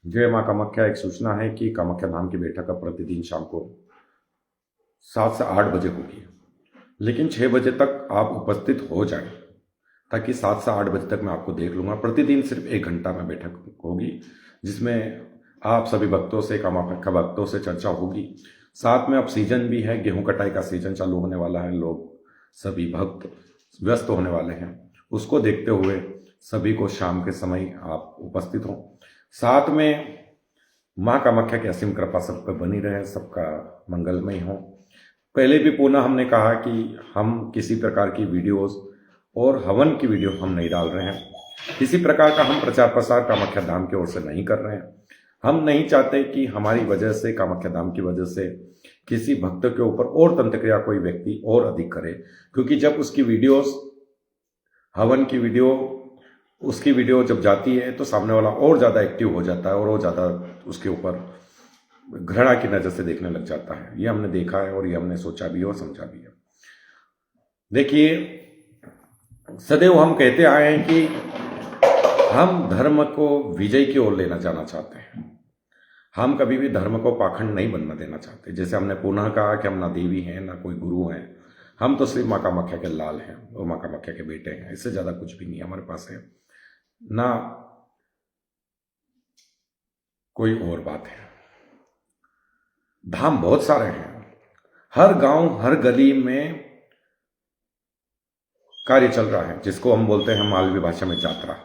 जय मां कामाख्या। एक सूचना है कि कामाख्या धाम की बैठक अब प्रतिदिन शाम को 7 से 8 बजे होगी, लेकिन 6 बजे तक आप उपस्थित हो जाएं, ताकि 7 से 8 बजे तक मैं आपको देख लूंगा। प्रतिदिन सिर्फ 1 घंटा में बैठक होगी, जिसमें आप सभी भक्तों से, कामाख्या भक्तों से चर्चा होगी। साथ में अब सीजन भी है, गेहूं कटाई का सीजन चालू होने वाला है, लोग सभी भक्त व्यस्त होने वाले हैं। उसको देखते हुए सभी को शाम के समय आप उपस्थित हों। साथ में माँ कामाख्या की असीम कृपा सब पर बनी रहे, सबका मंगलमय हो। पहले भी पुनः हमने कहा कि हम किसी प्रकार की वीडियोस और हवन की वीडियो हम नहीं डाल रहे हैं। किसी प्रकार का हम प्रचार प्रसार कामाख्या धाम की ओर से नहीं कर रहे हैं। हम नहीं चाहते कि हमारी वजह से, कामाख्या धाम की वजह से किसी भक्त के ऊपर और तंत्रक्रिया कोई व्यक्ति और अधिक करे, क्योंकि जब उसकी वीडियोस, हवन की वीडियो, उसकी वीडियो जब जाती है तो सामने वाला और ज़्यादा एक्टिव हो जाता है और वो ज़्यादा उसके ऊपर घृणा की नज़र से देखने लग जाता है। ये हमने देखा है और ये हमने सोचा भी है और समझा भी है। देखिए, सदैव हम कहते आए हैं कि हम धर्म को विजय की ओर लेना जाना चाहते हैं। हम कभी भी धर्म को पाखंड नहीं बनना देना चाहते। जैसे हमने पुनः कहा कि हम ना देवी हैं ना कोई गुरु हैं, हम तो सिर्फ माँ कामाख्या के लाल हैं और माँ कामाख्या के बेटे हैं। इससे ज़्यादा कुछ भी नहीं हमारे पास है, ना कोई और बात है। धाम बहुत सारे हैं, हर गांव हर गली में कार्य चल रहा है, जिसको हम बोलते हैं मालवी भाषा में यात्रा।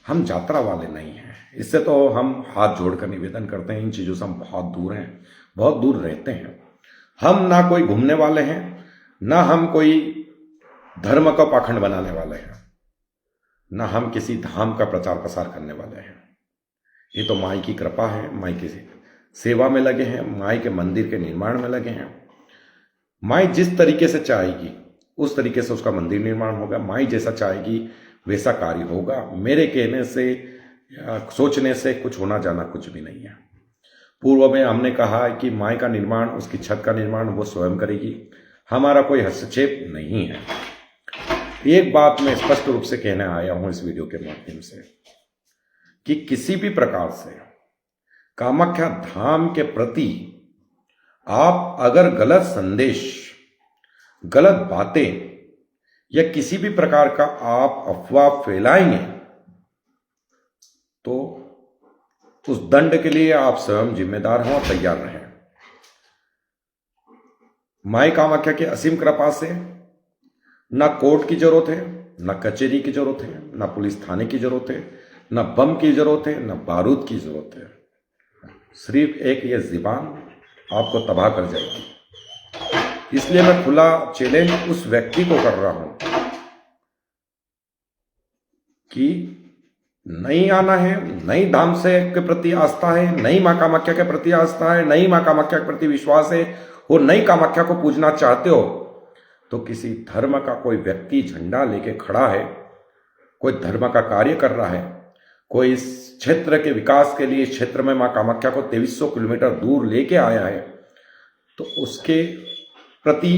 हम यात्रा वाले नहीं हैं। इससे तो हम हाथ जोड़कर निवेदन करते हैं, इन चीज़ों से हम बहुत दूर हैं, बहुत दूर रहते हैं। हम ना कोई घूमने वाले हैं, ना हम कोई धर्म का पाखंड बनाने वाले हैं, ना हम किसी धाम का प्रचार प्रसार करने वाले हैं। ये तो माई की कृपा है, माई की सेवा में लगे हैं, माई के मंदिर के निर्माण में लगे हैं। माई जिस तरीके से चाहेगी उस तरीके से उसका मंदिर निर्माण होगा। माई जैसा चाहेगी वैसा कार्य होगा। मेरे कहने से या सोचने से कुछ होना जाना कुछ भी नहीं है। पूर्व में हमने कहा है कि माई का निर्माण, उसकी छत का निर्माण वो स्वयं करेगी, हमारा कोई हस्तक्षेप नहीं है। एक बात मैं स्पष्ट रूप से कहने आया हूं इस वीडियो के माध्यम से कि किसी भी प्रकार से कामाख्या धाम के प्रति आप अगर गलत संदेश, गलत बातें या किसी भी प्रकार का आप अफवाह फैलाएंगे तो उस दंड के लिए आप स्वयं जिम्मेदार हों और तैयार रहें। माई कामाख्या की असीम कृपा से ना कोर्ट की जरूरत है, ना कचहरी की जरूरत है, ना पुलिस थाने की जरूरत है, ना बम की जरूरत है, ना बारूद की जरूरत है। सिर्फ एक ये ज़बान आपको तबाह कर जाएगी। इसलिए मैं खुला चैलेंज उस व्यक्ति को कर रहा हूं कि नहीं आना है, नई धाम से के प्रति आस्था है, नई माँ कामाख्या के प्रति आस्था है, नई माँ कामाख्या के प्रति विश्वास है और नई कामाख्या को पूजना चाहते हो, तो किसी धर्म का कोई व्यक्ति झंडा लेके खड़ा है, कोई धर्म का कार्य कर रहा है, कोई इस क्षेत्र के विकास के लिए क्षेत्र में माँ कामाख्या को 2300 किलोमीटर दूर लेके आया है, तो उसके प्रति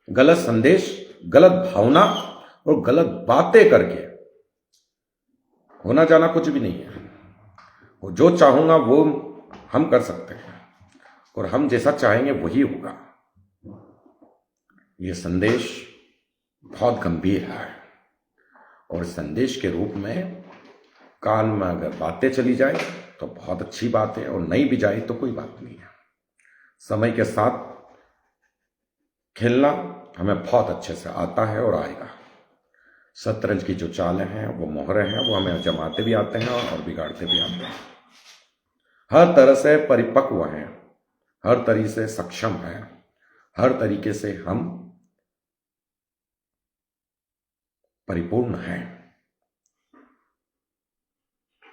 गलत संदेश, गलत भावना और गलत बातें करके होना जाना कुछ भी नहीं है। और जो चाहूंगा वो हम कर सकते हैं और हम जैसा चाहेंगे वही होगा। ये संदेश बहुत गंभीर है और संदेश के रूप में कान में अगर बातें चली जाए तो बहुत अच्छी बात है, और नहीं भी जाए तो कोई बात नहीं है। समय के साथ खेलना हमें बहुत अच्छे से आता है और आएगा। शतरंज की जो चालें हैं, वो मोहरे हैं, वो हमें जमाते भी आते हैं और बिगाड़ते भी आते हैं। हर तरह से परिपक्व हैं, हर तरीके से सक्षम हैं, हर तरीके से हम परिपूर्ण हैं।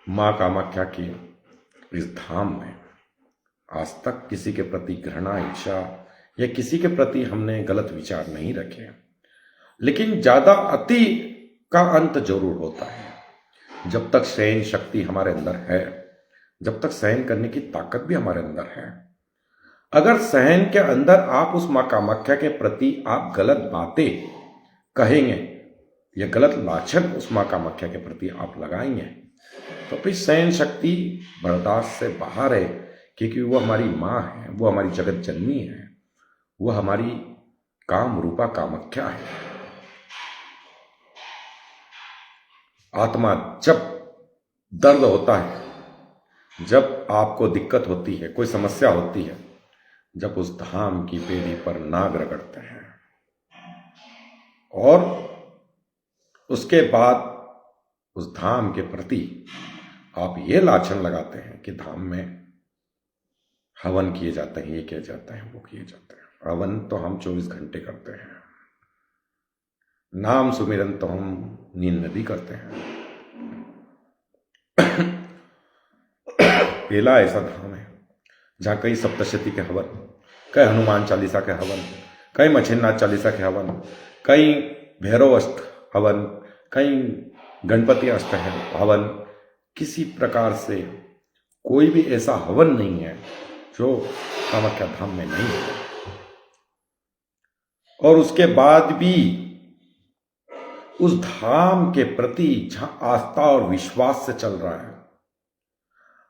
माँ कामाख्या की इस धाम में आज तक किसी के प्रति घृणा, इच्छा या किसी के प्रति हमने गलत विचार नहीं रखे, लेकिन ज्यादा अति का अंत जरूर होता है। जब तक सहन शक्ति हमारे अंदर है, जब तक सहन करने की ताकत भी हमारे अंदर है, अगर सहन के अंदर आप उस माँ कामाख्या के प्रति आप गलत बातें कहेंगे या गलत लाछन उस माँ कामाख्या के प्रति आप लगाएंगे, तो फिर सहन शक्ति बर्दाश्त से बाहर है, क्योंकि वो हमारी माँ है, वो हमारी जगत जननी है, वो हमारी काम रूपा कामाख्या है। आत्मा जब दर्द होता है, जब आपको दिक्कत होती है, कोई समस्या होती है, जब उस धाम की बेड़ी पर नाग रगड़ते हैं और उसके बाद उस धाम के प्रति आप ये लाछन लगाते हैं कि धाम में हवन किए जाते हैं, ये किया जाता है, वो किए जाते हैं। हवन तो हम 24 घंटे करते हैं, नाम सुमिरन तो हम नींद में भी करते हैं। बेला ऐसा धाम है जहां कई सप्तशती के हवन, कई हनुमान चालीसा के हवन, कई मच्छिन्नाथ चालीसा के हवन, कई भैरव अष्ट हवन, कई गणपति अष्ट हवन, किसी प्रकार से कोई भी ऐसा हवन नहीं है जो कामाख्या धाम में नहीं है। और उसके बाद भी उस धाम के प्रति जहां आस्था और विश्वास से चल रहा है,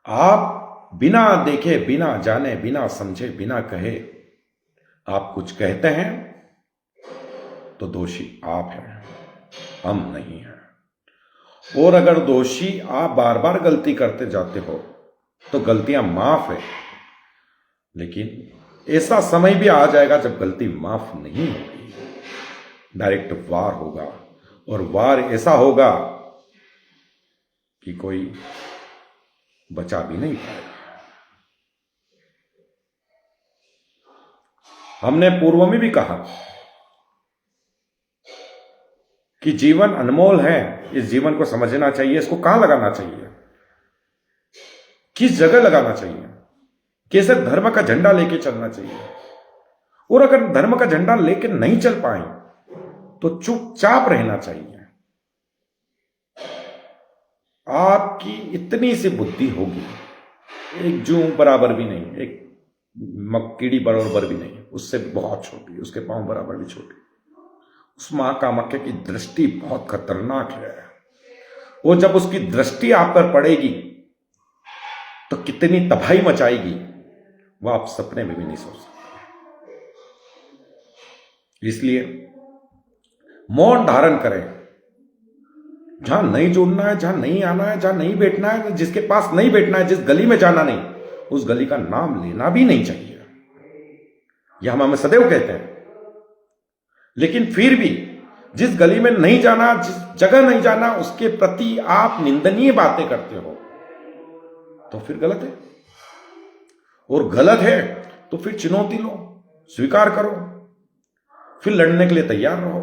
आप बिना देखे, बिना जाने, बिना समझे, बिना कहे आप कुछ कहते हैं तो दोषी आप हैं, हम नहीं हैं। और अगर दोषी आप बार बार गलती करते जाते हो तो गलतियां माफ है, लेकिन ऐसा समय भी आ जाएगा जब गलती माफ नहीं होगी, डायरेक्ट वार होगा। और वार ऐसा होगा कि कोई बचा भी नहीं पाएगा। हमने पूर्व में भी कहा कि जीवन अनमोल है, इस जीवन को समझना चाहिए, इसको कहां लगाना चाहिए, किस जगह लगाना चाहिए, कैसे धर्म का झंडा लेके चलना चाहिए। और अगर धर्म का झंडा लेके नहीं चल पाए तो चुपचाप रहना चाहिए। आपकी इतनी सी बुद्धि होगी, एक जू बराबर भी नहीं, एक मक्कीड़ी बराबर भी नहीं, उससे बहुत छोटी, उसके पांव बराबर भी छोटी। उस मां कामाख्या की दृष्टि बहुत खतरनाक है, और जब उसकी दृष्टि आप पर पड़ेगी तो कितनी तबाही मचाएगी वो आप सपने में भी नहीं सोच सकते। इसलिए मौन धारण करें, जहां नहीं जुड़ना है, जहां नहीं आना है, जहां नहीं बैठना है, जिसके पास नहीं बैठना है, जिस गली में जाना नहीं, उस गली का नाम लेना भी नहीं चाहिए। यह हम हमें सदैव कहते हैं। लेकिन फिर भी जिस गली में नहीं जाना, जिस जगह नहीं जाना, उसके प्रति आप निंदनीय बातें करते हो तो फिर गलत है। और गलत है तो फिर चुनौती लो, स्वीकार करो, फिर लड़ने के लिए तैयार रहो।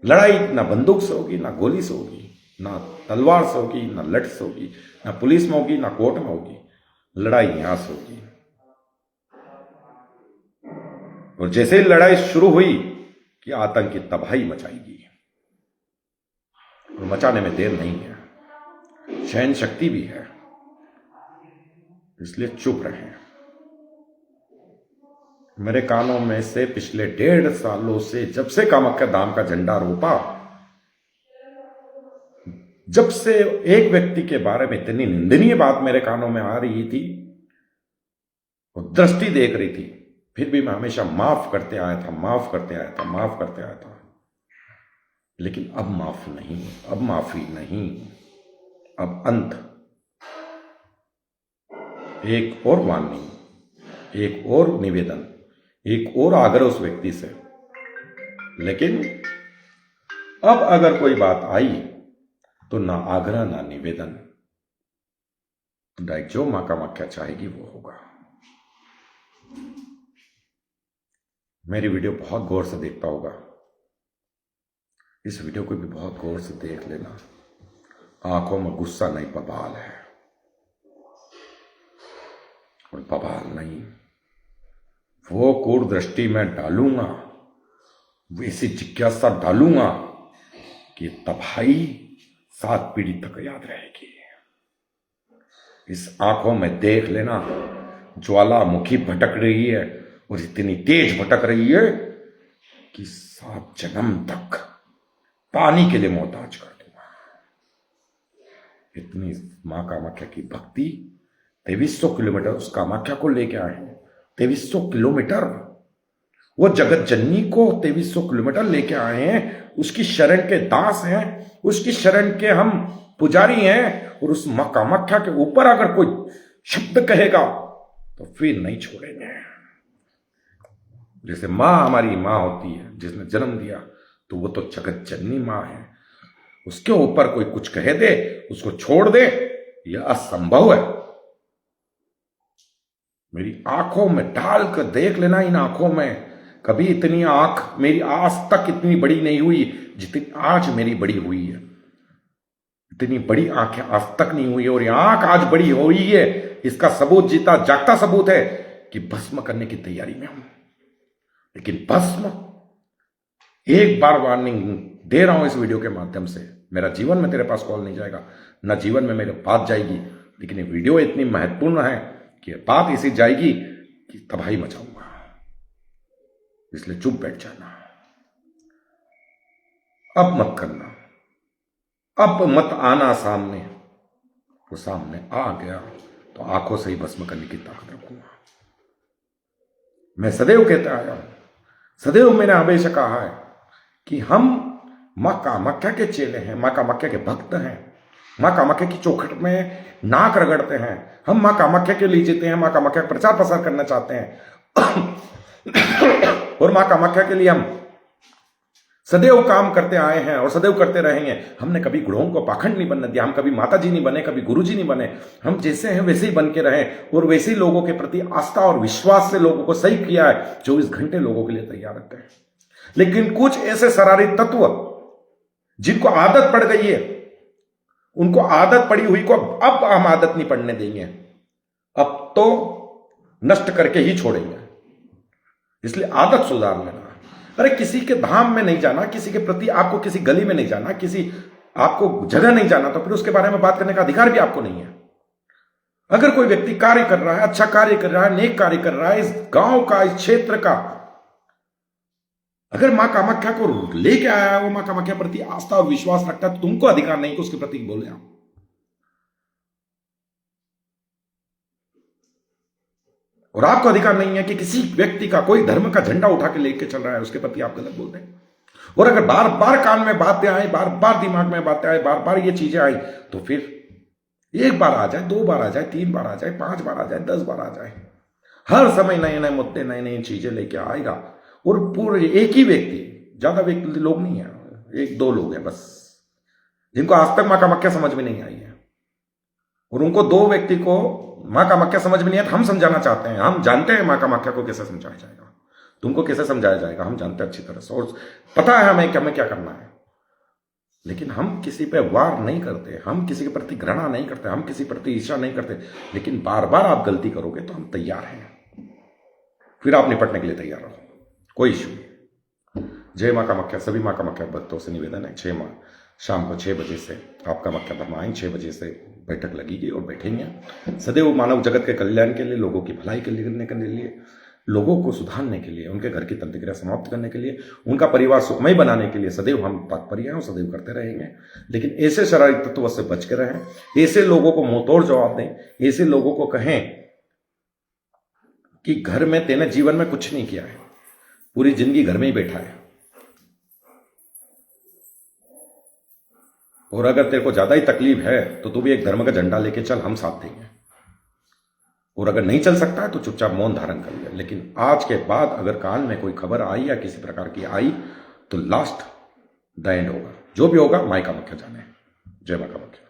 लड़ाई ना बंदूक से होगी, ना गोली से होगी, ना तलवार से होगी, ना लठ से होगी, ना पुलिस में होगी, ना कोर्ट में होगी। लड़ाई यहां से होगी। और जैसे ही लड़ाई शुरू हुई कि आतंक की तबाही मचाएगी, और मचाने में देर नहीं है, सहन शक्ति भी है, इसलिए चुप रहें। मेरे कानों में से पिछले 1.5 सालों से, जब से कामाख्या धाम का झंडा रोपा, जब से एक व्यक्ति के बारे में इतनी निंदनीय बात मेरे कानों में आ रही थी, वो दृष्टि देख रही थी, फिर भी मैं हमेशा माफ करते आया था, माफ करते आया था, माफ करते आया था। लेकिन अब माफ नहीं, अब माफी नहीं, अब अंत। एक और वार्निंग, एक और निवेदन, एक और आग्रह उस व्यक्ति से। लेकिन अब अगर कोई बात आई तो ना आग्रह ना निवेदन, डायरेक्ट जो मां कामाख्या चाहेगी वो होगा। मेरी वीडियो बहुत गौर से देखता होगा, इस वीडियो को भी बहुत गौर से देख लेना। आंखों में गुस्सा नहीं, बवाल है, और बवाल नहीं, वो कूड़ दृष्टि में डालूंगा, वैसी जिज्ञासा डालूंगा कि तबाही 7 पीढ़ी तक याद रहेगी। इस आंखों में देख लेना, ज्वालामुखी भटक रही है, और इतनी तेज भटक रही है कि 7 जन्म तक पानी के लिए मोहताज कर दूंगा। इतनी माँ कामाख्या की भक्ति, 2300 किलोमीटर उस कामाख्या को लेके आए हैं। 2300 किलोमीटर वो जगत जननी को 2300 किलोमीटर लेके आए हैं। उसकी शरण के दास हैं, उसकी शरण के हम पुजारी हैं, और उस माँ कामाख्या के ऊपर अगर कोई शब्द कहेगा तो फिर नहीं छोड़ेंगे। जैसे माँ हमारी माँ होती है, जिसने जन्म दिया, तो वो तो जगत जननी माँ है। उसके ऊपर कोई कुछ कह दे, उसको छोड़ दे, यह असंभव है। मेरी आंखों में डाल कर देख लेना, इन आंखों में कभी इतनी आंख मेरी आज तक इतनी बड़ी नहीं हुई जितनी आज मेरी बड़ी हुई है। इतनी बड़ी आंखें आज तक नहीं हुई, और ये आंख आज बड़ी हुई है, इसका सबूत जीता जागता सबूत है कि भस्म करने की तैयारी में हूं। लेकिन भस्म, एक बार वार्निंग दे रहा हूं इस वीडियो के माध्यम से, मेरा जीवन में तेरे पास कॉल नहीं जाएगा, ना जीवन में मेरे बात जाएगी, लेकिन ये वीडियो इतनी महत्वपूर्ण है कि बात इसी जाएगी कि तबाही मचाऊंगा। इसलिए चुप बैठ जाना, अब मत करना, अब मत आना सामने। वो सामने आ गया तो आंखों से ही भस्म करने की ताकत रखूंगा। मैं सदैव कहता आया हूं, सदैव मैंने हमेशा कहा है कि हम मां कामाख्या के चेले हैं, मां कामाख्या के भक्त हैं, मां कामाख्या की चौखट में नाक रगड़ते हैं, हम मां कामाख्या के लिए जीते हैं, मां कामाख्या का प्रचार प्रसार करना चाहते हैं और मां कामाख्या के लिए हम सदैव काम करते आए हैं और सदैव करते रहेंगे। हमने कभी गुरुओं को पाखंड नहीं बनने दिया, हम कभी माता जी नहीं बने, कभी गुरु जी नहीं बने। हम जैसे हैं वैसे ही बन के रहे, और वैसे ही लोगों के प्रति आस्था और विश्वास से लोगों को सही किया है। 24 घंटे लोगों के लिए तैयार रहते हैं। लेकिन कुछ ऐसे शरारती तत्व जिनको आदत पड़ गई है, उनको आदत पड़ी हुई को अब हम आदत नहीं पड़ने देंगे, अब तो नष्ट करके ही छोड़ेंगे। इसलिए आदत सुधार लेना। अरे किसी के धाम में नहीं जाना, किसी के प्रति आपको किसी गली में नहीं जाना, किसी आपको जगह नहीं जाना, तो फिर उसके बारे में बात करने का अधिकार भी आपको नहीं है। अगर कोई व्यक्ति कार्य कर रहा है, अच्छा कार्य कर रहा है, नेक कार्य कर रहा है, इस गांव का, इस क्षेत्र का, अगर मां कामाख्या को लेके आया है, वो मां कामाख्या प्रति आस्था और विश्वास रखता है, तो तुमको अधिकार नहीं कि उसके प्रति बोले आप। और आपको अधिकार नहीं है कि किसी व्यक्ति का, कोई धर्म का झंडा उठा के लेके चल रहा है, उसके प्रति आप गलत बोलते हैं। और अगर बार बार कान में बातें आए, बार बार दिमाग में बातें आए, बार बार ये चीजें आई, तो फिर एक बार आ जाए, 2 बार आ जाए, 3 बार आ जाए, 5 बार आ जाए, 10 बार आ जाए, हर समय नए नए मुद्दे, नई नई चीजें लेके आएगा। और पूरे एक ही व्यक्ति, ज्यादा व्यक्ति लोग नहीं है, 1-2 लोग हैं बस, जिनको आज तक मां कामाख्या समझ में नहीं आई है। और उनको 2 व्यक्ति को मां कामाख्या समझ में नहीं है, हम समझाना चाहते हैं। हम जानते हैं मां कामाख्या को कैसे समझाया जाएगा, तुमको कैसे समझाया जाएगा, हम जानते हैं अच्छी तरह से, और पता है हमें क्या करना है। लेकिन हम किसी पे वार नहीं करते, हम किसी के प्रति घृणा नहीं करते, हम किसी प्रति ईर्ष्या नहीं करते। लेकिन बार बार आप गलती करोगे तो हम तैयार हैं, फिर आप निपटने के लिए तैयार रहो, कोई इश्यू नहीं। जय मां कामाख्या। सभी मां कामाख्या भक्तों से निवेदन है, शाम को 6 बजे से आप कामाख्या धाम आएं, 6 बजे से बैठक लगेगी और बैठेंगे। सदैव मानव जगत के कल्याण के लिए, लोगों की भलाई के लिए, लोगों को सुधारने के लिए, उनके घर की तंत्रिक्रिया समाप्त करने के लिए, उनका परिवार सुखमय बनाने के लिए सदैव हम तत्पर हैं और सदैव करते रहेंगे। लेकिन ऐसे शरारती तत्वों से बच के रहें, ऐसे लोगों को मुंहतोड़ जवाब दें, ऐसे लोगों को कहें कि घर में तेने जीवन में कुछ नहीं किया है, पूरी जिंदगी घर में ही बैठा है, और अगर तेरे को ज्यादा ही तकलीफ है तो तू भी एक धर्म का झंडा लेके चल, हम साथ देंगे। और अगर नहीं चल सकता है तो चुपचाप मौन धारण कर ले। लेकिन आज के बाद अगर कान में कोई खबर आई या किसी प्रकार की आई तो लास्ट द एंड होगा, जो भी होगा मां कामाख्या जाने। जय मां कामाख्या।